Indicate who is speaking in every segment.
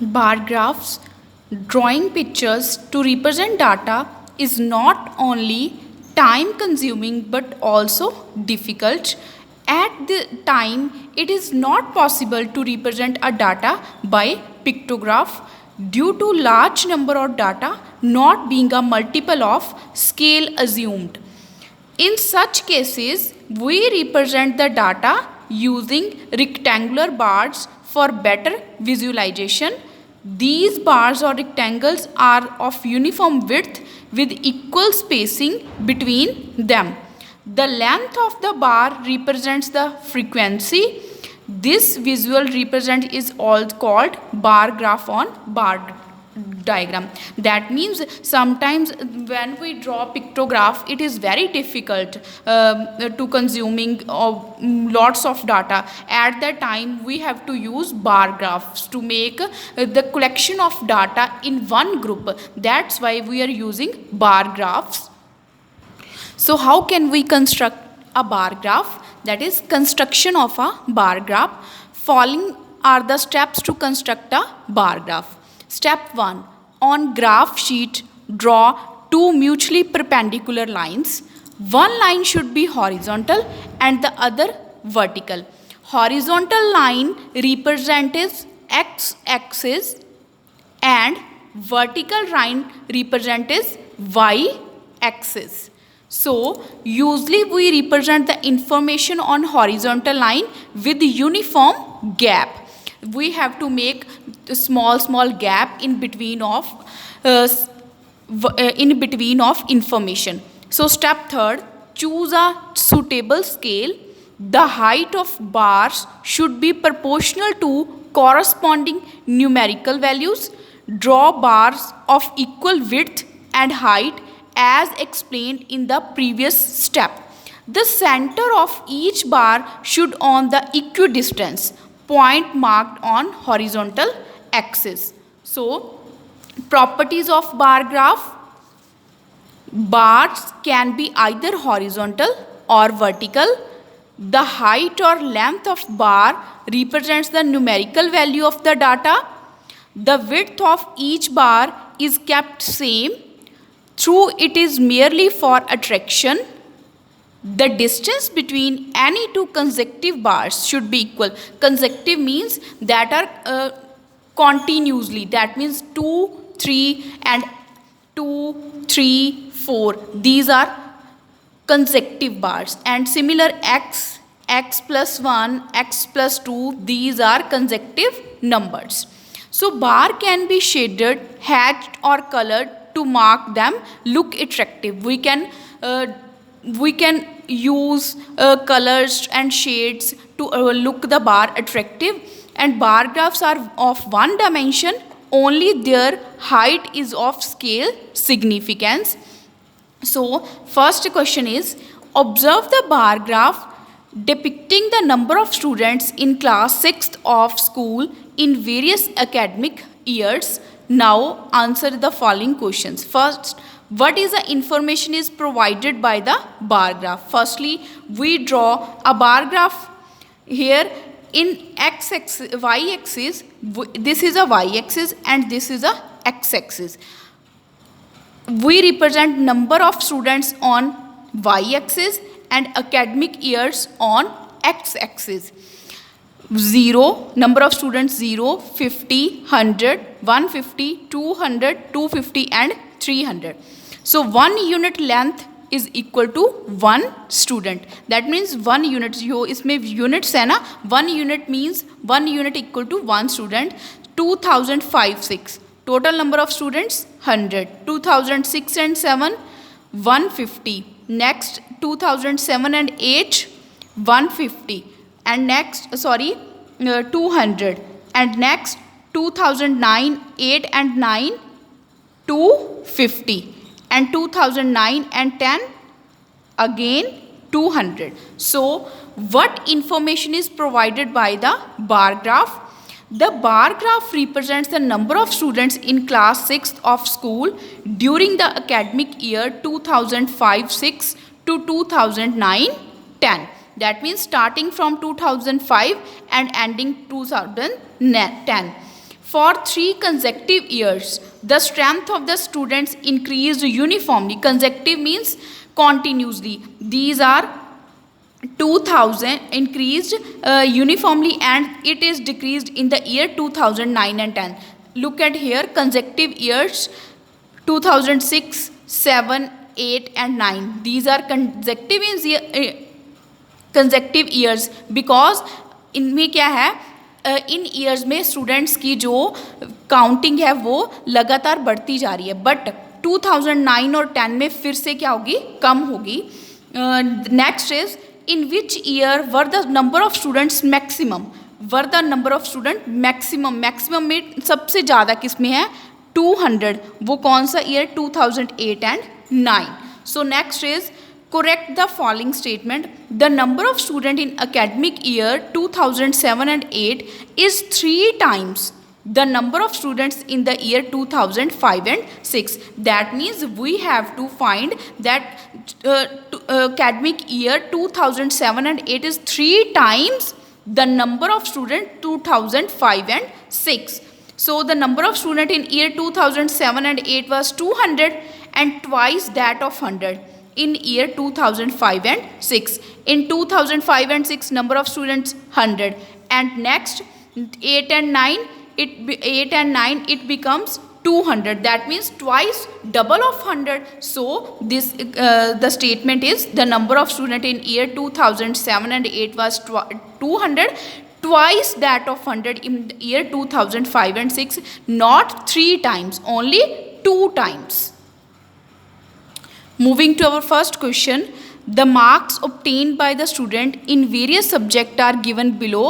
Speaker 1: Bar graphs, drawing pictures to represent data, is not only time consuming but also difficult. At the time, it is not possible to represent a data by pictograph due to large number of data not being a multiple of scale assumed. In such cases, we represent the data using rectangular bars for better visualization. These bars or rectangles are of uniform width with equal spacing between them. The length of the bar represents the frequency. This visual represent is all called bar graph on bar diagram. That means sometimes when we draw pictograph, it is very difficult to consuming lots of data. At that time, we have to use bar graphs to make the collection of data in one group. That's why we are using bar graphs. So how can we construct a bar graph? That is construction of a bar graph. Following are the steps to construct a bar graph. Step 1. On graph sheet, draw two mutually perpendicular lines. One line should be horizontal and the other vertical. Horizontal line represents x-axis and vertical line represents y-axis. So, usually we represent the information on horizontal line with uniform gap. We have to make a small gap in between of information. So, step 3, choose a suitable scale. The height of bars should be proportional to corresponding numerical values. Draw bars of equal width and height as explained in the previous step. The center of each bar should on the equidistance point marked on horizontal axis. So, properties of bar graph. Bars can be either horizontal or vertical. The height or length of bar represents the numerical value of the data. The width of each bar is kept same through it is merely for attraction. The distance between any two consecutive bars should be equal. Consecutive means that are continuously. That means 2, 3 and 2, 3, 4. These are consecutive bars. And similar x, x plus 1, x plus 2. These are consecutive numbers. So bar can be shaded, hatched or colored to mark them look attractive. We can use colors and shades to look the bar attractive. And bar graphs are of one dimension, only their height is of scale significance. So first question is, observe the bar graph depicting the number of students in class 6th of school in various academic years. Now answer the following questions. First, what is the information is provided by the bar graph? Firstly, we draw a bar graph here in x-axis, y-axis. This is a y-axis and this is a x-axis. We represent number of students on y-axis and academic years on x-axis. 0, number of students 0, 50, 100, 150, 200, 250 and 300. So 1 unit length is equal to 1 student. That means 1 unit, जो इसमें units है ना, 1 unit means 1 unit equal to 1 student. 2005, 6. Total number of students 100. 2006 and 7, 150. Next 2007 and 8, 150. And next 200. And next 2009, 8 and 9, 250. And 2009 and 10, again 200. So what information is provided by the bar graph? The bar graph represents the number of students in class 6th of school during the academic year 2005-6 to 2009-10. That means starting from 2005 and ending 2010. For 3 consecutive years, the strength of the students increased uniformly. Consecutive means continuously. These are 2000 increased uniformly, and it is decreased in the year 2009 and 10. Look at here, consecutive years 2006, 7, 8 and 9. These are consecutive years because इनमें क्या है, इन years में students की जो counting है वो लगातार बढ़ती जा रही है, बट 2009 और 10 में फिर से क्या होगी, कम होगी. Next is in which year were the number of students maximum. Were the number of student maximum, maximum में सबसे ज़्यादा किस में है, 200. वो कौन सा year, 2008 and 9. So next is correct the following statement. The number of students in academic year 2007 and 8 is 3 times the number of students in the year 2005 and 6. That means we have to find that academic year 2007 and 8 is 3 times the number of students 2005 and 6. So the number of students in year 2007 and 8 was 200 and twice that of 100 in year 2005 and 6. In 2005 and 6 number of students 100, and next 8 and 9 it becomes 200. That means twice double of 100. So this the statement is the number of student in year 2007 and 8 was 200, twice that of 100 in year 2005 and 6, not 3 times, only 2 times. Moving to our first question, the marks obtained by the student in various subjects are given below.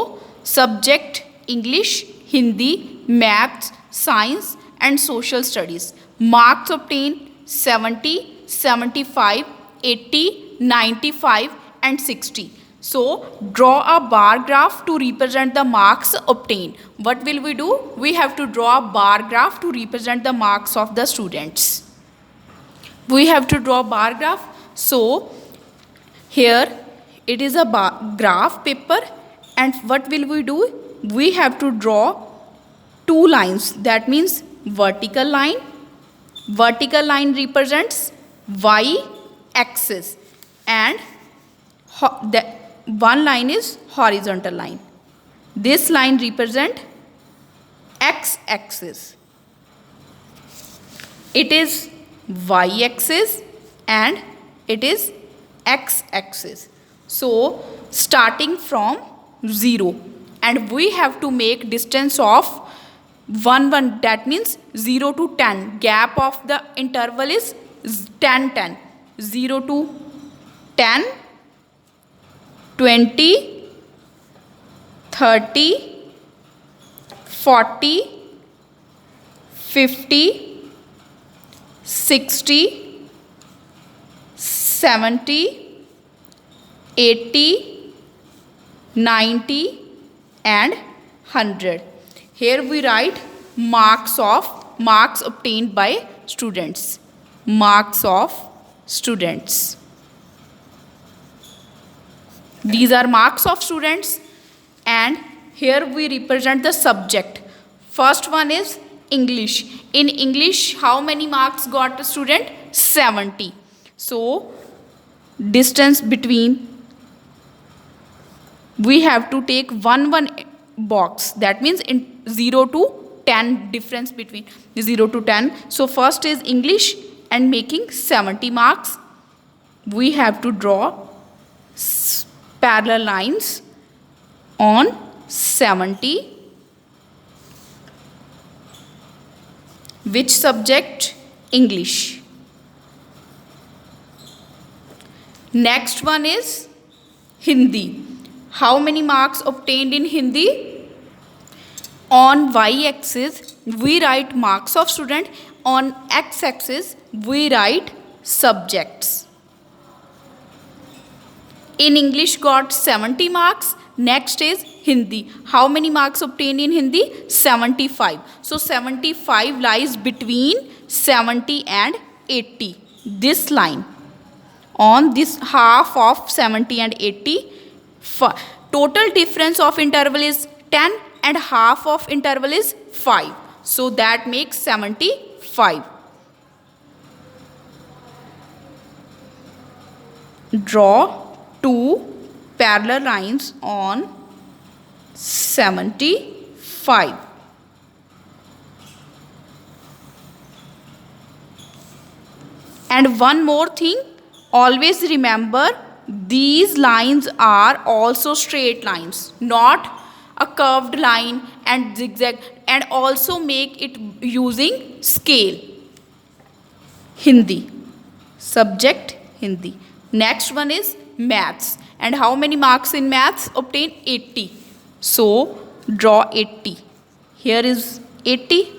Speaker 1: Subject English, Hindi, Maths, Science and Social Studies. Marks obtained 70, 75, 80, 95 and 60. So draw a bar graph to represent the marks obtained. What will we do? We have to draw a bar graph to represent the marks of the students. We have to draw bar graph. So here it is a bar graph paper, and what will we do? We have to draw 2 lines. That means vertical line. Vertical line represents y axis, and the one line is horizontal line. This line represent x axis. It is y axis and it is x axis. So starting from 0, and we have to make distance of 1 1, that means 0 to 10. Gap of the interval is 10 10. 0 to 10, 20, 30, 40, 50, 60, 70, 80, 90 and 100. Here we write marks obtained by students. Marks of students. These are marks of students, and here we represent the subject. First one is English. In English, how many marks got a student? 70. So distance between, we have to take one box. That means in 0 to 10, difference between 0 to 10. So first is English, and making 70 marks, we have to draw parallel lines on 70. Which subject? English. Next one is Hindi. How many marks obtained in Hindi? On y-axis we write marks of student. On x-axis we write subjects. In English got 70 marks. Next is Hindi. How many marks obtained in Hindi? 75. So 75 lies between 70 and 80. This line. On this half of 70 and 80. Total difference of interval is 10, and half of interval is 5. So that makes 75. Draw two parallel lines on 75. And one more thing, always remember these lines are also straight lines, not a curved line and zigzag, and also make it using scale. Hindi. Subject Hindi. Next one is maths. And how many marks in maths? Obtain 80. So draw 80. Here is 80.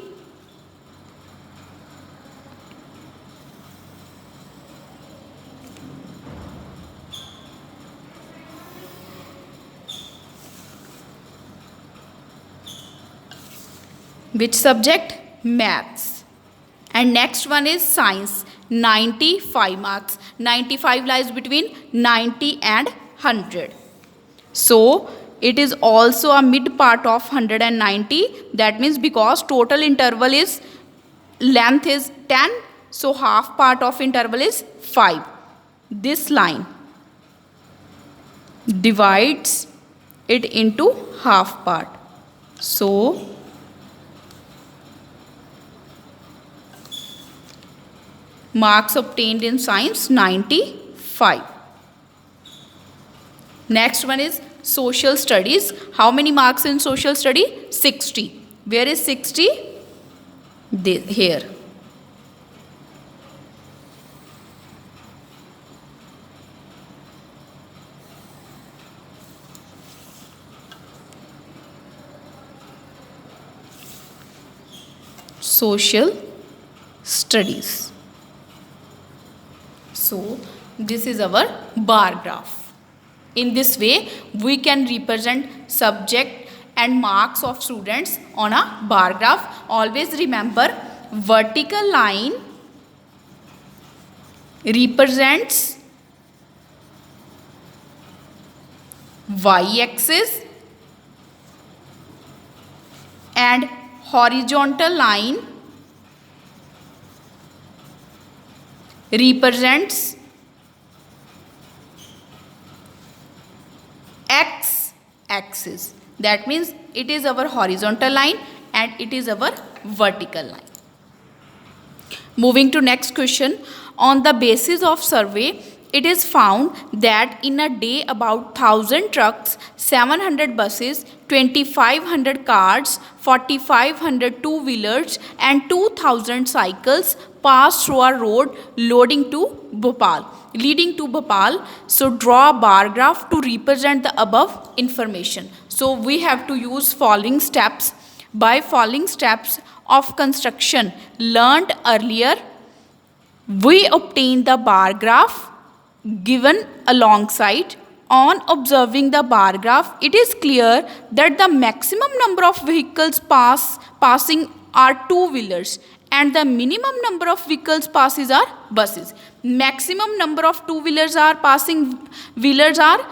Speaker 1: Which subject? Maths. And next one is science. 95 marks. 95 lies between 90 and 100. So it is also a mid part of 190. That means because total interval is length is 10. So half part of interval is 5. This line divides it into half part. So marks obtained in science 95. Next one is social studies. How many marks in social study? 60. Where is 60? Here. Social studies. So this is our bar graph. In this way, we can represent subject and marks of students on a bar graph. Always remember, vertical line represents y-axis and horizontal line represents x-axis. That means it is our horizontal line and it is our vertical line. Moving to next question. On the basis of survey, it is found that in a day about 1,000 trucks, 700 buses, 2,500 cars, 4,500 two-wheelers and 2,000 cycles pass through a road leading to Bhopal. So draw a bar graph to represent the above information. So we have to use following steps. By following steps of construction learned earlier, we obtain the bar graph given alongside. On observing the bar graph, it is clear that the maximum number of vehicles passing are two-wheelers and the minimum number of vehicles passes are buses. Maximum number of two-wheelers are passing wheelers are,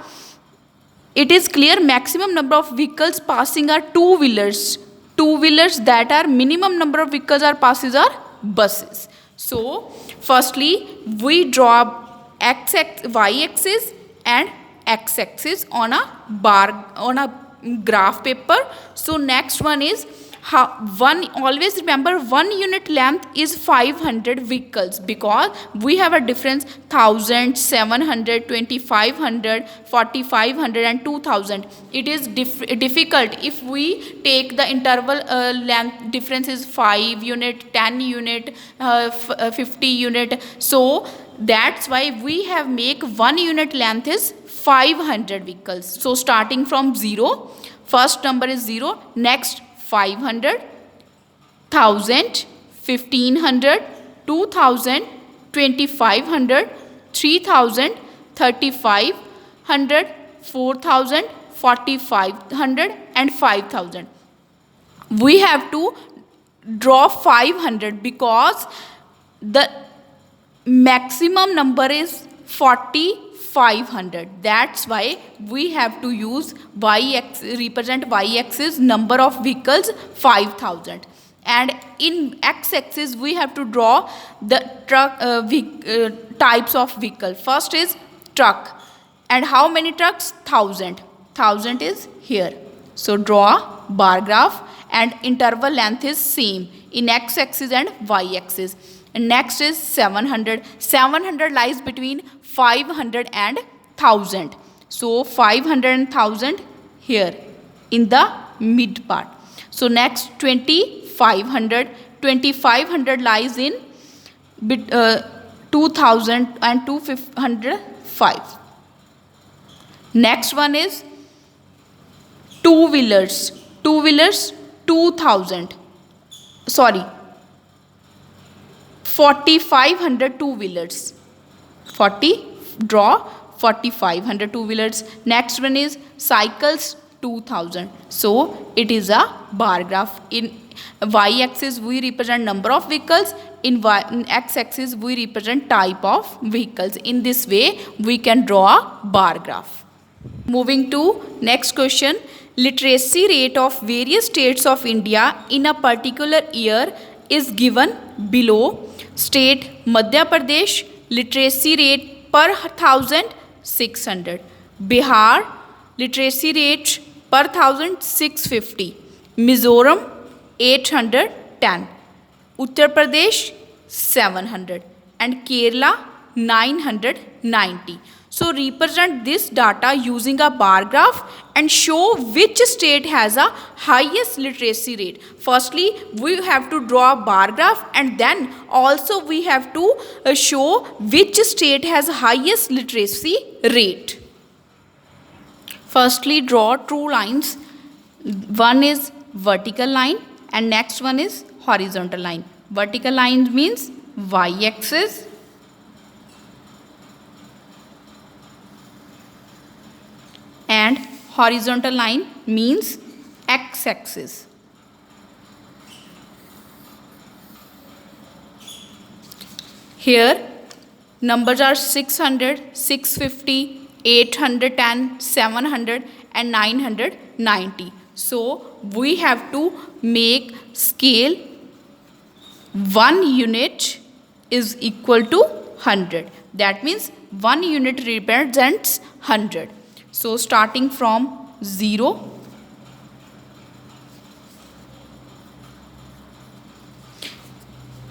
Speaker 1: it is clear maximum number of vehicles passing are two-wheelers. Two-wheelers, that are minimum number of vehicles are passes are buses. So firstly, we draw y-axis and x-axis on a graph paper. So next one is always remember 1 unit length is 500 vehicles, because we have a difference 1,000, 700, 2,500, 4,500 and 2,000. It is difficult if we take the interval length difference is 5 unit, 10 unit, 50 unit. So that's why we have make 1 unit length is 500 vehicles. So starting from 0, first number is 0, next 500, 1,000, 1,500, 2,000, 2,500, 3,000, 3,500, 4,000, 4,500 and 5,000. We have to draw 500 because the maximum number is 40, 500. That's why we have to use represent y-axis number of vehicles 5000. And in x-axis we have to draw the truck types of vehicle. First is truck. And how many trucks? 1000. 1000 is here. So draw bar graph, and interval length is same in x-axis and y-axis. And next is 700. 700 lies between 500 and 1000. So 500 and 1000 here in the mid part. So next 2500. 2500 lies in 2000 and 205. Next one is two wheelers. Two wheelers 2000. Sorry, 4500 two wheelers. 40, draw 4500 two wheelers. Next one is cycles 2000. So it is a bar graph. In y-axis we represent number of vehicles. In x-axis we represent type of vehicles. In this way we can draw a bar graph. Moving to next question. Literacy rate of various states of India in a particular year is given below. State Madhya Pradesh, literacy rate per 1000 600. Bihar, literacy rate per 1000 650. Mizoram 810. Uttar Pradesh 700. And Kerala 990. So represent this data using a bar graph and show which state has a highest literacy rate. Firstly, we have to draw a bar graph, and then also we have to show which state has highest literacy rate. Firstly, draw two lines. One is vertical line and next one is horizontal line. Vertical line means y-axis. And horizontal line means x-axis. Here numbers are 600, 650, 810, 700 and 990. So we have to make scale 1 unit is equal to 100. That means 1 unit represents 100. So starting from 0,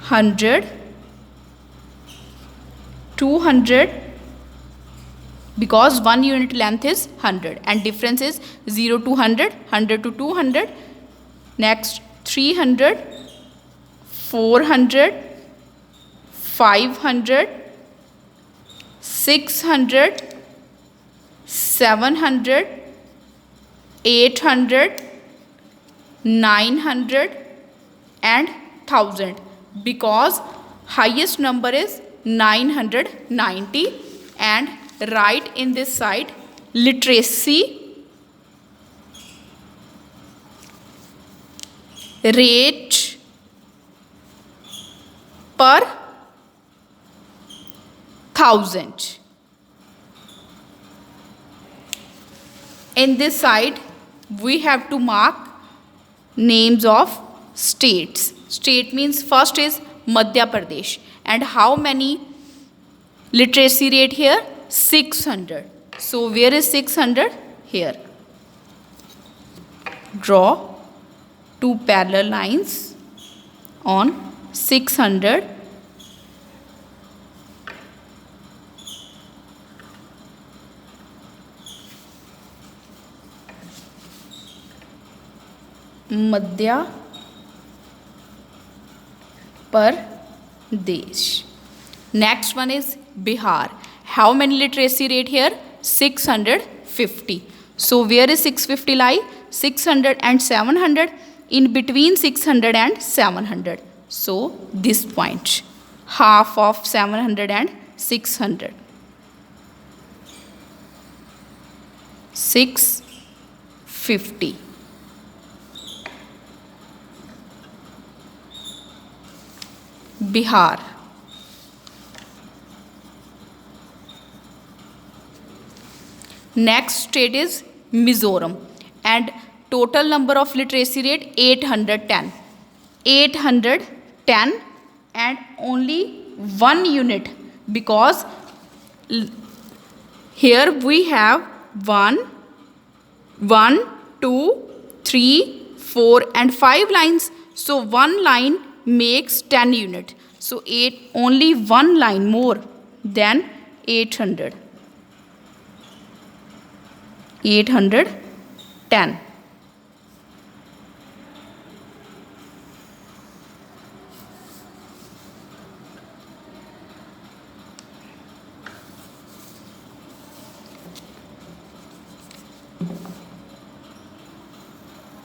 Speaker 1: 100, 200, because 1 unit length is 100 and difference is 0 to 100, 100 to 200. Next 300, 400, 500, 600, 700, 800, 900 and 1000, because highest number is 990. And write in this side literacy rate per 1000. In this side we have to mark names of states. State means first is Madhya Pradesh. And how many literacy rate here? 600. So where is 600? Here. Draw two parallel lines on 600. Madhya Pradesh. Next one is Bihar. How many literacy rate here? 650. So where is 650 lie? 600 and 700. In between 600 and 700. So this point. Half of 700 and 600. 650. Bihar. Next state is Mizoram, and total number of literacy rate 810. 810 and only 1 unit, because here we have 1, 1, 2, 3, 4 and 5 lines. So one line makes 10 unit. So only one line more than 800. 810.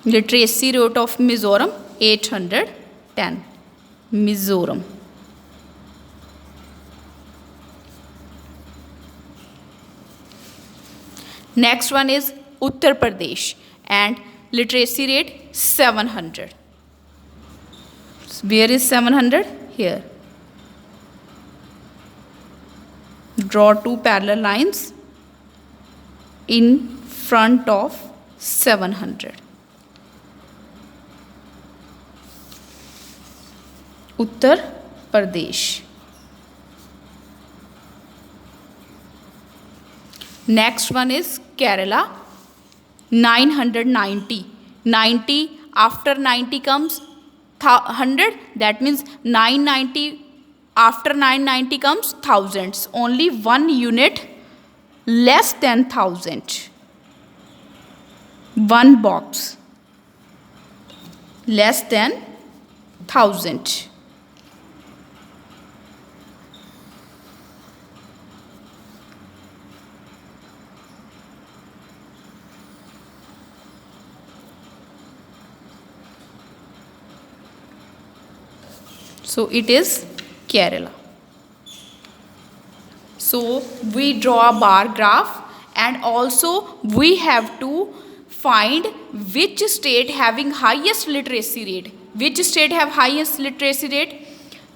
Speaker 1: Literacy rate of Mizoram 810. Mizoram. Next one is Uttar Pradesh, and literacy rate 700. Where is 700? Here. Draw two parallel lines in front of 700. Uttar Pradesh. Next one is Kerala, 990. 90, after 90 comes 100, that means 990, after 990 comes thousands. Only 1 unit less than 1000. One box less than 1000. So it is Kerala. So we draw a bar graph, and also we have to find which state having highest literacy rate. Which state have highest literacy rate?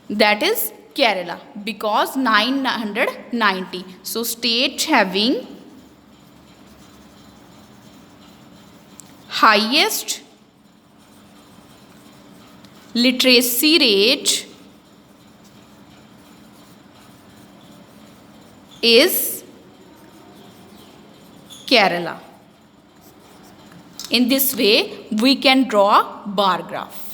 Speaker 1: That is Kerala, because 990. So state having highest literacy rate is Kerala. In this way, we can draw a bar graph.